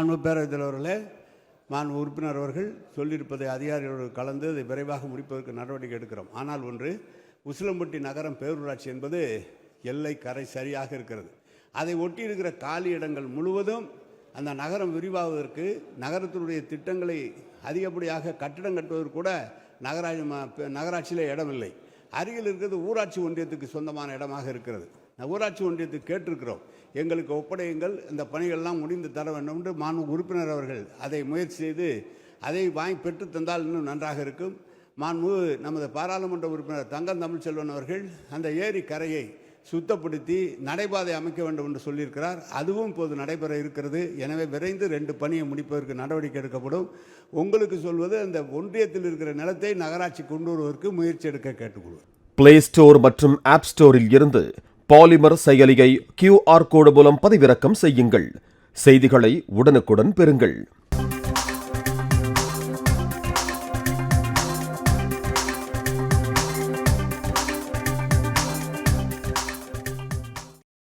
மாண்பு பேரவைத் தலைவர்களே, மாண்பு உறுப்பினர் அவர்கள் சொல்லியிருப்பதை அதிகாரிகளோடு கலந்து அதை விரைவாக முடிப்பதற்கு நடவடிக்கை எடுக்கிறோம். ஆனால் ஒன்று, உசிலம்பட்டி நகரம் பேரூராட்சி என்பது எல்லை கரை சரியாக இருக்கிறது. அதை ஒட்டி இருக்கிற காலி இடங்கள் முழுவதும் அந்த நகரம் விரிவாவதற்கு நகரத்தினுடைய திட்டங்களை அதிகப்படியாக கட்டிடம் கட்டுவதற்கு கூட நகராட்சியில் இடமில்லை. அருகில் இருக்கிறது ஊராட்சி ஒன்றியத்துக்கு சொந்தமான இடமாக இருக்கிறது. ஊராட்சி ஒன்றியத்துக்கு கேட்டிருக்கிறோம், எங்களுக்கு ஒப்படையுங்கள், இந்த பணிகள்லாம் முடிந்து தர வேண்டும் என்று மாண்பு உறுப்பினர் அவர்கள் அதை முயற்சி செய்து அதை வாங்கி பெற்று தந்தால் இன்னும் நன்றாக இருக்கும். மாண்பு நமது பாராளுமன்ற உறுப்பினர் தங்கம் தமிழ்ச்செல்வன் அவர்கள் அந்த ஏரி கரையை சுத்தப்படுத்தி நடைபாதை அமைக்க வேண்டும் என்று சொல்லியிருக்கிறார். அதுவும் இப்போது நடைபெற இருக்கிறது. எனவே விரைந்து 2 பணியை முடிப்பதற்கு நடவடிக்கை எடுக்கப்படும். உங்களுக்கு சொல்வது, அந்த ஒன்றியத்தில் இருக்கிற நிலத்தை நகராட்சி கொண்டு வருவதற்கு முயற்சி எடுக்க கேட்டுக்கொள்வோம். பிளே ஸ்டோர் மற்றும் ஆப் ஸ்டோரில் இருந்து பாலிமர் செயலியை QR கோடு மூலம் பதிவிறக்கம் செய்யுங்கள். செய்திகளை உடனுக்குடன் பெறுங்கள்.